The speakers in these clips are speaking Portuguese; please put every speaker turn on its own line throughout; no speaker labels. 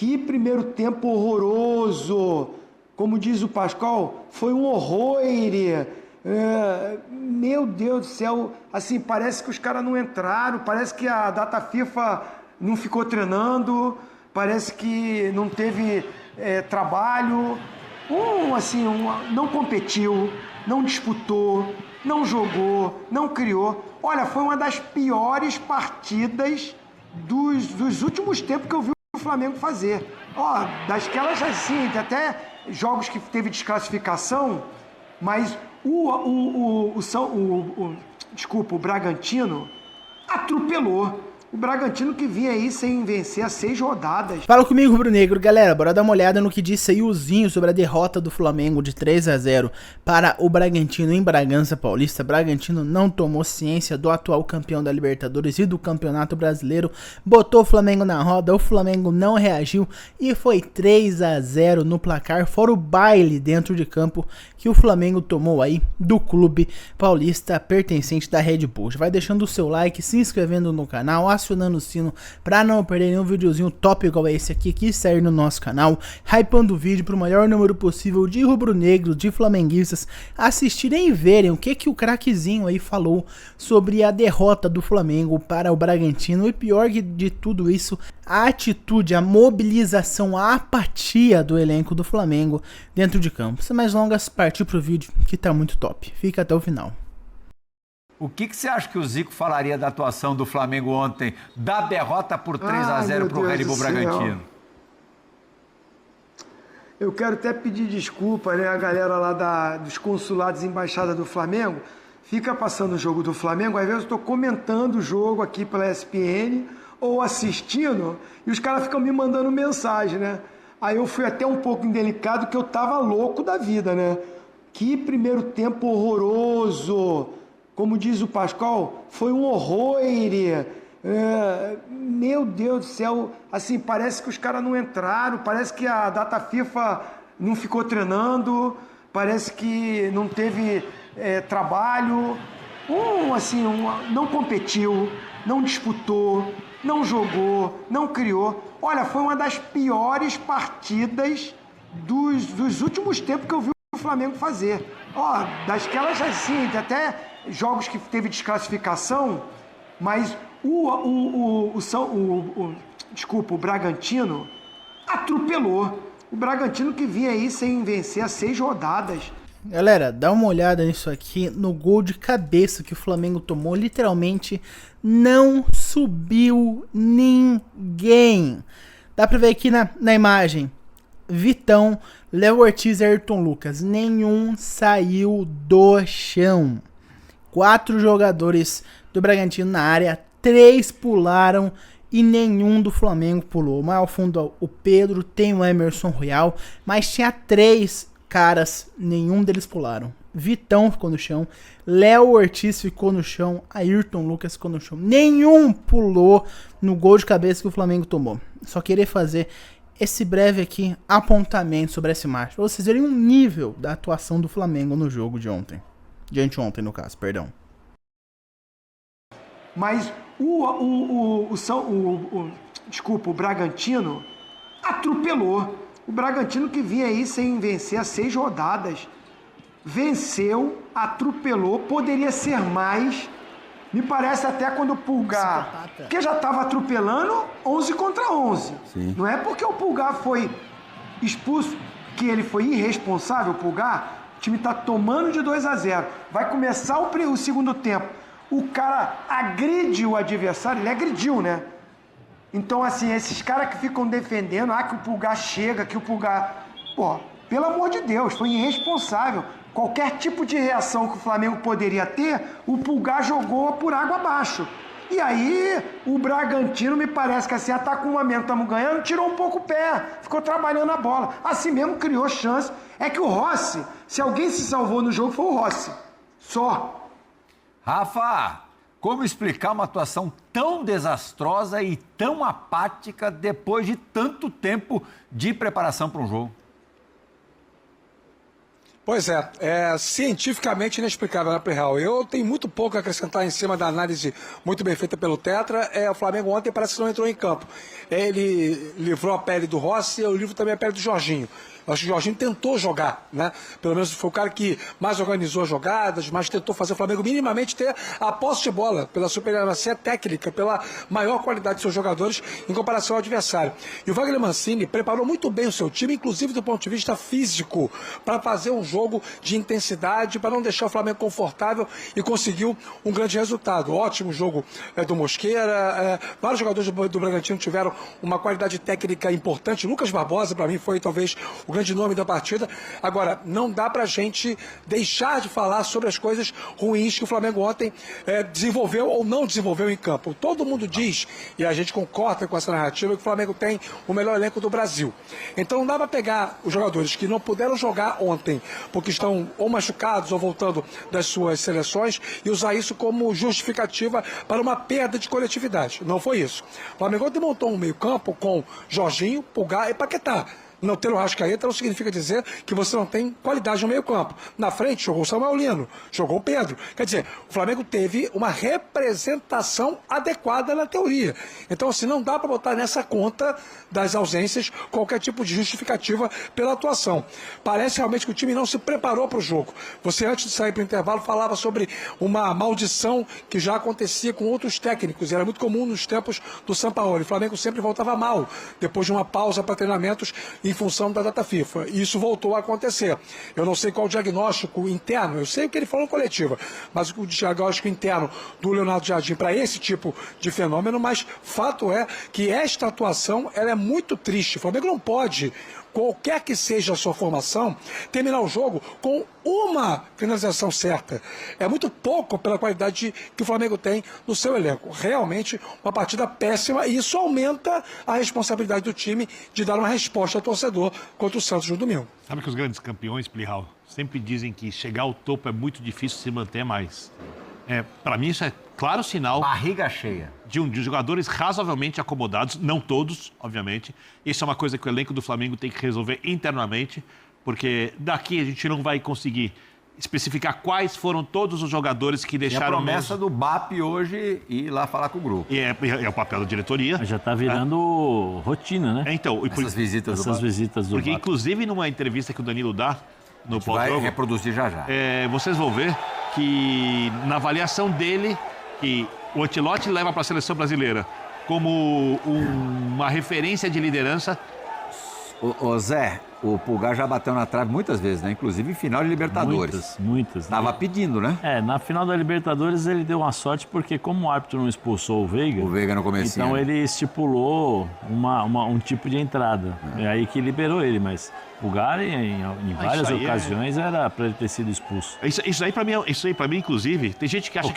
Que primeiro tempo horroroso! Como diz o Pascoal, foi um horror. Meu Deus do céu, assim, parece que os caras não entraram, parece que a data FIFA não ficou treinando, parece que não teve trabalho, não competiu, não disputou, não jogou, não criou. Olha, foi uma das piores partidas dos últimos tempos que eu vi o Flamengo fazer. Ó, dasquelas assim, até jogos que teve desclassificação, mas o Bragantino atropelou. O Bragantino que vinha aí sem vencer há 6 rodadas.
Fala comigo, rubro-negro. Galera, bora dar uma olhada no que disse aí o Zinho sobre a derrota do Flamengo de 3-0 para o Bragantino em Bragança Paulista. Bragantino não tomou ciência do atual campeão da Libertadores e do Campeonato Brasileiro. Botou o Flamengo na roda, o Flamengo não reagiu e foi 3-0 no placar. Fora o baile dentro de campo que o Flamengo tomou aí do clube paulista pertencente da Red Bull. Vai deixando o seu like, se inscrevendo no canal, acionando o sino para não perder nenhum videozinho top igual esse aqui que sair no nosso canal, hypando o vídeo para o maior número possível de rubro-negros, de flamenguistas assistirem e verem o que o craquezinho aí falou sobre a derrota do Flamengo para o Bragantino. E pior de tudo isso, a atitude, a mobilização, a apatia do elenco do Flamengo dentro de campo. Sem mais longas, partir pro vídeo que tá muito top. Fica até o final.
O que você acha que o Zico falaria da atuação do Flamengo ontem, da derrota por 3-0 para o Red Bull Bragantino?
Eu quero até pedir desculpa, né? A galera lá dos consulados e embaixada do Flamengo fica passando o jogo do Flamengo. Às vezes eu estou comentando o jogo aqui pela ESPN ou assistindo e os caras ficam me mandando mensagem, né? Aí eu fui até um pouco indelicado que eu tava louco da vida, né? Que primeiro tempo horroroso! Como diz o Pascoal, foi um horror. Meu Deus do céu, assim, parece que os caras não entraram, parece que a data FIFA não ficou treinando, parece que não teve trabalho, não competiu, não disputou, não jogou, não criou. Olha, foi uma das piores partidas dos últimos tempos que eu vi o Flamengo fazer. Ó, dasquelas assim, até jogos que teve desclassificação, mas o Bragantino atropelou. O Bragantino que vinha aí sem vencer há 6 rodadas.
Galera, dá uma olhada nisso aqui, no gol de cabeça que o Flamengo tomou. Literalmente não subiu ninguém. Dá pra ver aqui na imagem. Vitão, Léo Ortiz e Ayrton Lucas. Nenhum saiu do chão. 4 jogadores do Bragantino na área, 3 pularam e nenhum do Flamengo pulou. Mais ao fundo o Pedro, tem o Emerson Royal, mas tinha 3 caras, nenhum deles pularam. Vitão ficou no chão, Léo Ortiz ficou no chão, Ayrton Lucas ficou no chão. Nenhum pulou no gol de cabeça que o Flamengo tomou. Só queria fazer esse breve aqui apontamento sobre esse match, pra vocês verem o nível da atuação do Flamengo no jogo de ontem. De anteontem, no caso, perdão.
Mas o Bragantino atropelou. O Bragantino que vinha aí sem vencer há 6 rodadas. Venceu, atropelou, poderia ser mais. Me parece até quando o Pulgar... Porque já estava atropelando 11 contra 11. Sim. Não é porque o Pulgar foi expulso que ele foi irresponsável, o Pulgar. O time tá tomando de 2-0. Vai começar o segundo tempo. O cara agride o adversário, ele agrediu, né? Então, assim, esses caras que ficam defendendo, que o Pulgar chega, que o Pulgar... Pô, pelo amor de Deus, foi irresponsável. Qualquer tipo de reação que o Flamengo poderia ter, o Pulgar jogou por água abaixo. E aí, o Bragantino, me parece que assim, tá com um momento, estamos ganhando, tirou um pouco o pé, ficou trabalhando a bola. Assim mesmo criou chance. É que o Rossi, se alguém se salvou no jogo, foi o Rossi. Só.
Rafa, como explicar uma atuação tão desastrosa e tão apática depois de tanto tempo de preparação para um jogo?
Pois é cientificamente inexplicável, né, Plihal? Eu tenho muito pouco a acrescentar em cima da análise muito bem feita pelo Tetra. O Flamengo ontem parece que não entrou em campo. Ele livrou a pele do Rossi e eu livro também a pele do Jorginho. Eu acho que o Jorginho tentou jogar, né? Pelo menos foi o cara que mais organizou as jogadas, mais tentou fazer o Flamengo minimamente ter a posse de bola, pela superioridade técnica, pela maior qualidade de seus jogadores em comparação ao adversário. E o Wagner Mancini preparou muito bem o seu time, inclusive do ponto de vista físico, para fazer um jogo de intensidade, para não deixar o Flamengo confortável, e conseguiu um grande resultado. Ótimo jogo do Mosqueira, vários jogadores do Bragantino tiveram uma qualidade técnica importante. Lucas Barbosa, para mim, foi talvez o grande nome da partida. Agora, não dá pra gente deixar de falar sobre as coisas ruins que o Flamengo ontem desenvolveu ou não desenvolveu em campo. Todo mundo diz, e a gente concorda com essa narrativa, que o Flamengo tem o melhor elenco do Brasil. Então não dá pra pegar os jogadores que não puderam jogar ontem, porque estão ou machucados ou voltando das suas seleções, e usar isso como justificativa para uma perda de coletividade. Não foi isso. O Flamengo ontem montou um meio-campo com Jorginho, Pulgar e Paquetá. Não ter o Arrascaeta não significa dizer que você não tem qualidade no meio campo. Na frente jogou o Samuel Lino, jogou o Pedro. Quer dizer, o Flamengo teve uma representação adequada na teoria. Então, assim, não dá para botar nessa conta das ausências qualquer tipo de justificativa pela atuação. Parece realmente que o time não se preparou para o jogo. Você, antes de sair para o intervalo, falava sobre uma maldição que já acontecia com outros técnicos. Era muito comum nos tempos do Sampaoli. O Flamengo sempre voltava mal, depois de uma pausa para treinamentos em função da data FIFA. E isso voltou a acontecer. Eu não sei qual o diagnóstico interno, eu sei o que ele falou coletiva, mas o diagnóstico interno do Leonardo Jardim para esse tipo de fenômeno, mas fato é que esta atuação ela é muito triste. O Flamengo não pode, qualquer que seja a sua formação, terminar o jogo com uma finalização certa. É muito pouco pela qualidade que o Flamengo tem no seu elenco. Realmente uma partida péssima, e isso aumenta a responsabilidade do time de dar uma resposta ao torcedor contra o Santos no domingo.
Sabe que os grandes campeões, Plihal, sempre dizem que chegar ao topo é muito difícil se manter mais. Para mim isso é claro sinal...
Barriga cheia.
De jogadores razoavelmente acomodados, não todos, obviamente. Isso é uma coisa que o elenco do Flamengo tem que resolver internamente, porque daqui a gente não vai conseguir especificar quais foram todos os jogadores que deixaram...
E a promessa do BAP hoje ir lá falar com o grupo.
E é o papel da diretoria.
Já está virando rotina, né?
Então,
essas visitas do BAP.
Porque, inclusive, numa entrevista que o Danilo dá no
pós-jogo, vai reproduzir já.
Vocês vão ver que, na avaliação dele, que o Ancelotti leva para a seleção brasileira como uma referência de liderança.
Ô Zé, o Pulgar já bateu na trave muitas vezes, né? Inclusive em final de Libertadores.
Muitas.
Tava pedindo, né?
Na final da Libertadores ele deu uma sorte porque, como o árbitro não expulsou o Veiga
no comecinho,
então ele estipulou um tipo de entrada. É aí que liberou ele, mas o Pulgar em várias ocasiões era para ele ter sido expulso.
Isso aí para mim, inclusive, tem gente que acha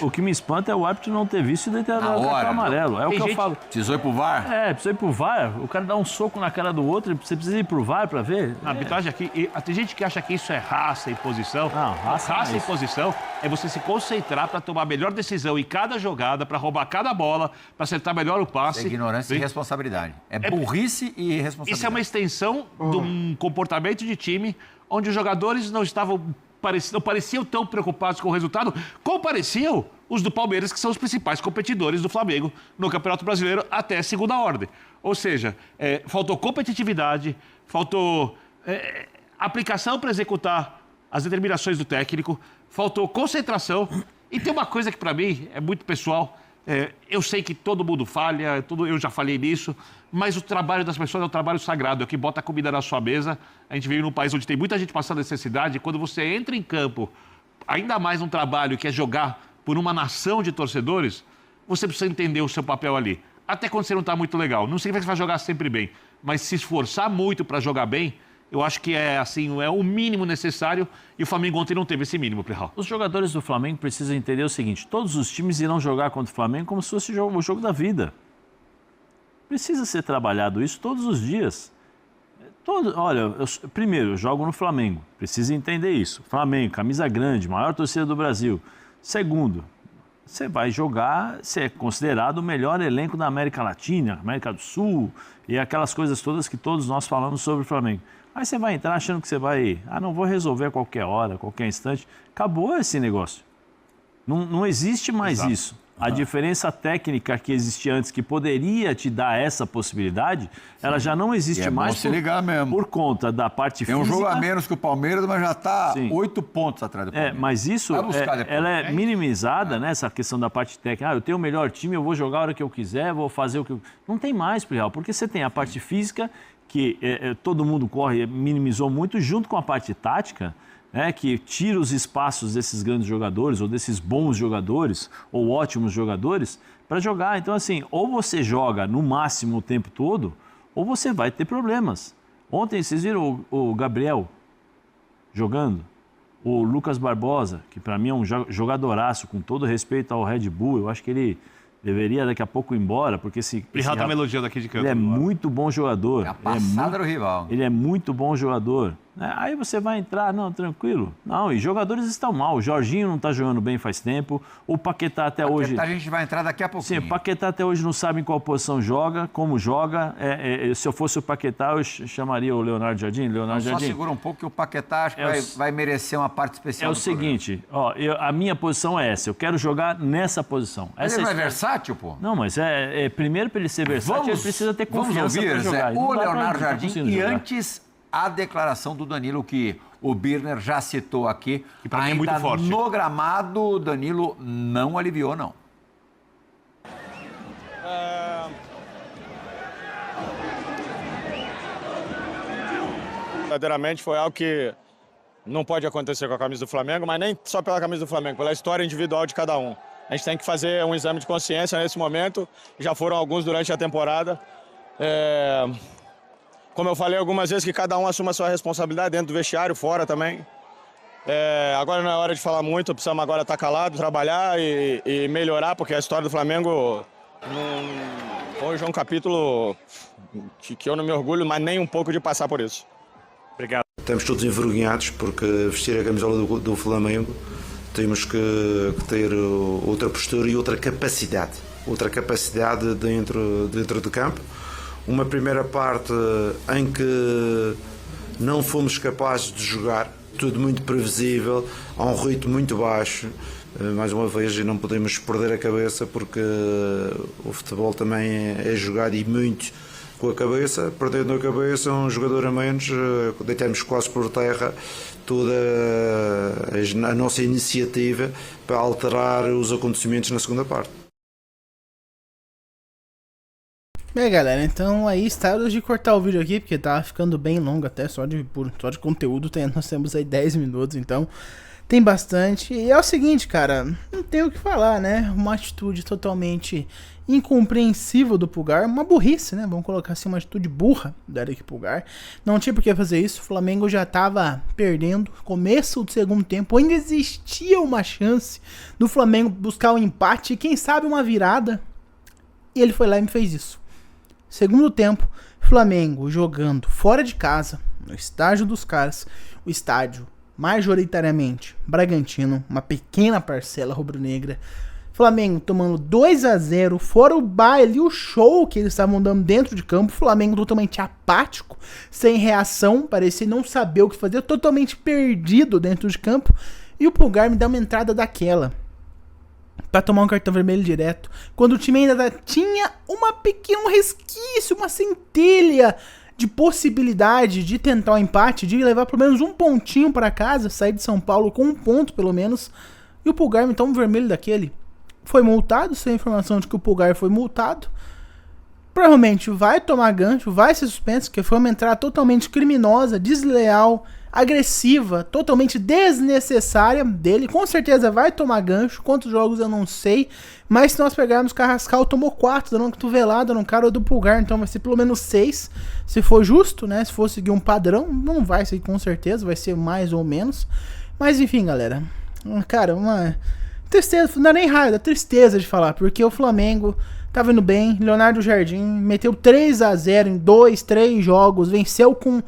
O que me espanta é o árbitro não ter visto e ter dado cartão amarelo. É o que eu falo.
Precisou ir pro VAR?
Precisou ir pro VAR. O cara dá um soco na cara do outro, você precisa ir pro VAR para ver.
A arbitragem aqui, tem gente que acha que isso é raça e posição.
Não, raça
e posição é você se concentrar para tomar a melhor decisão em cada jogada, para roubar cada bola, para acertar melhor o passe.
É ignorância e irresponsabilidade. É burrice e irresponsabilidade.
Isso é uma extensão de um comportamento de time onde os jogadores não pareciam tão preocupados com o resultado, como pareciam os do Palmeiras, que são os principais competidores do Flamengo no Campeonato Brasileiro até a segunda ordem. Ou seja, faltou competitividade, faltou aplicação para executar as determinações do técnico, faltou concentração. E tem uma coisa que para mim é muito pessoal. Eu sei que todo mundo falha, eu já falei nisso, mas o trabalho das pessoas é um trabalho sagrado, é o que bota a comida na sua mesa. A gente vive num país onde tem muita gente passando necessidade, e quando você entra em campo, ainda mais num trabalho que é jogar por uma nação de torcedores, você precisa entender o seu papel ali. Até quando você não está muito legal. Não significa que você vai jogar sempre bem, mas se esforçar muito para jogar bem, eu acho que é o mínimo necessário, e o Flamengo ontem não teve esse mínimo, Plihal.
Os jogadores do Flamengo precisam entender o seguinte: todos os times irão jogar contra o Flamengo como se fosse o jogo da vida. Precisa ser trabalhado isso todos os dias. Primeiro, eu jogo no Flamengo, precisa entender isso. Flamengo, camisa grande, maior torcida do Brasil. Segundo, você vai jogar, você é considerado o melhor elenco da América Latina, América do Sul, e aquelas coisas todas que todos nós falamos sobre o Flamengo. Aí você vai entrar achando que você vai, não vou resolver a qualquer hora, a qualquer instante. Acabou esse negócio. Não existe mais isso. A diferença técnica que existia antes, que poderia te dar essa possibilidade, ela já não existe mais
se ligar mesmo.
Por conta da parte
Tem
física.
um jogo a menos que o Palmeiras, mas já está 8 pontos atrás do Palmeiras.
Mas isso ela é minimizada, né? Essa questão da parte técnica. Eu tenho o melhor time, eu vou jogar a hora que eu quiser, vou fazer o que eu... Não tem mais, Real, porque você tem a parte física, que todo mundo corre, minimizou muito, junto com a parte tática, que tira os espaços desses grandes jogadores, ou desses bons jogadores, ou ótimos jogadores, para jogar. Então, assim, ou você joga no máximo o tempo todo, ou você vai ter problemas. Ontem, vocês viram o Gabriel jogando? O Lucas Barbosa, que para mim é um jogadoraço, com todo respeito ao Red Bull, eu acho que ele deveria daqui a pouco ir embora, porque esse
tá me elogiando aqui de canto.
Ele é muito bom jogador.
A passada do rival.
Ele é muito bom jogador. Aí você vai entrar, tranquilo. Não, e jogadores estão mal. O Jorginho não está jogando bem faz tempo. O Paquetá até hoje...
A gente vai entrar daqui a pouquinho.
Sim, o Paquetá até hoje não sabe em qual posição joga, como joga. Se eu fosse o Paquetá, eu chamaria o Leonardo Jardim.
Só segura um pouco que o Paquetá acho que vai merecer uma parte especial.
É o seguinte, a minha posição é essa. Eu quero jogar nessa posição.
Mas ele não é versátil, pô?
Não, mas primeiro para ele ser versátil, ele precisa ter confiança para jogar.
O Leonardo Jardim e antes... A declaração do Danilo, que o Birner já citou aqui,
que para mim é muito forte.
No gramado, o Danilo não aliviou, não.
Verdadeiramente foi algo que não pode acontecer com a camisa do Flamengo, mas nem só pela camisa do Flamengo, pela história individual de cada um. A gente tem que fazer um exame de consciência nesse momento, já foram alguns durante a temporada. Como eu falei algumas vezes, que cada um assuma a sua responsabilidade dentro do vestiário, fora também. Agora não é hora de falar muito, precisamos agora estar calado, trabalhar e melhorar, porque a história do Flamengo hoje é um capítulo que eu não me orgulho, mas nem um pouco de passar por isso. Obrigado.
Estamos todos envergonhados porque vestir a camisola do Flamengo temos que ter outra postura e outra capacidade dentro do campo. Uma primeira parte em que não fomos capazes de jogar, tudo muito previsível, a um ritmo muito baixo. Mais uma vez, não podemos perder a cabeça, porque o futebol também é jogado e muito com a cabeça. Perdendo a cabeça, um jogador a menos, deitamos quase por terra toda a nossa iniciativa para alterar os acontecimentos na segunda parte.
Bem, galera, então aí está hora de cortar o vídeo aqui, porque tá ficando bem longo até, só de conteúdo, nós temos aí 10 minutos, então tem bastante. E é o seguinte, cara, não tem o que falar, né? Uma atitude totalmente incompreensível do Pulgar, uma burrice, né? Vamos colocar assim, uma atitude burra do Eric Pulgar. Não tinha por que fazer isso, o Flamengo já tava perdendo, começo do segundo tempo, ainda existia uma chance do Flamengo buscar um empate e quem sabe uma virada, e ele foi lá e me fez isso. Segundo tempo, Flamengo jogando fora de casa, no estádio dos caras, o estádio majoritariamente Bragantino, uma pequena parcela rubro-negra. Flamengo tomando 2-0, fora o baile, o show que eles estavam dando dentro de campo. Flamengo totalmente apático, sem reação, parecia não saber o que fazer, totalmente perdido dentro de campo. E o Pulgar me dá uma entrada daquela pra tomar um cartão vermelho direto, quando o time ainda tinha um resquício, uma centelha de possibilidade de tentar o empate, de levar pelo menos um pontinho pra casa, sair de São Paulo com um ponto pelo menos, e o Pulgar me toma um vermelho daquele. Foi multado, sem informação de que o Pulgar foi multado, provavelmente vai tomar gancho, vai ser suspenso, porque foi uma entrada totalmente criminosa, desleal, agressiva, totalmente desnecessária dele. Com certeza vai tomar gancho. Quantos jogos eu não sei, mas se nós pegarmos, Carrascal tomou 4, dando uma cotovelada no cara do Pulgar, então vai ser pelo menos 6, se for justo, né? Se for seguir um padrão, não vai ser com certeza, vai ser mais ou menos. Mas enfim, galera, cara, uma tristeza, não é nem raiva, é tristeza de falar, porque o Flamengo tava indo bem. Leonardo Jardim meteu 3-0 em 3 jogos, venceu com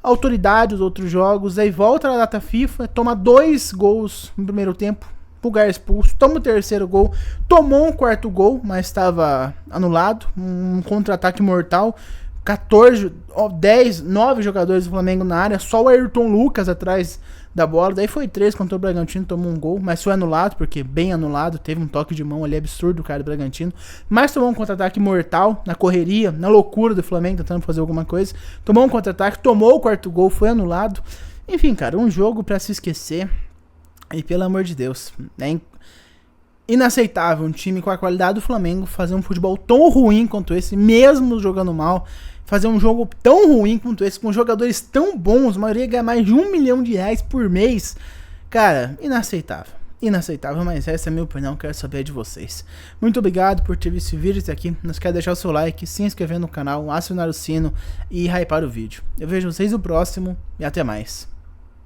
autoridade os outros jogos, aí volta na data FIFA, toma 2 gols no primeiro tempo, Pulgar expulso, toma o terceiro gol, tomou um quarto gol, mas estava anulado, um contra-ataque mortal, 9 jogadores do Flamengo na área, só o Ayrton Lucas atrás da bola, daí foi 3 contra o Bragantino, tomou um gol, mas foi anulado, porque bem anulado, teve um toque de mão ali absurdo do cara do Bragantino, mas tomou um contra-ataque mortal, na correria, na loucura do Flamengo, tentando fazer alguma coisa, tomou um contra-ataque, tomou o quarto gol, foi anulado, enfim, cara, um jogo pra se esquecer. E pelo amor de Deus, é inaceitável um time com a qualidade do Flamengo fazer um futebol tão ruim quanto esse, mesmo jogando mal, fazer um jogo tão ruim quanto esse, com jogadores tão bons, a maioria ganha mais de R$1 milhão por mês. Cara, inaceitável. Inaceitável, mas essa é a minha opinião, quero saber de vocês. Muito obrigado por ter visto esse vídeo até aqui. Não esquece de deixar o seu like, se inscrever no canal, acionar o sino e hypar o vídeo. Eu vejo vocês no próximo e até mais.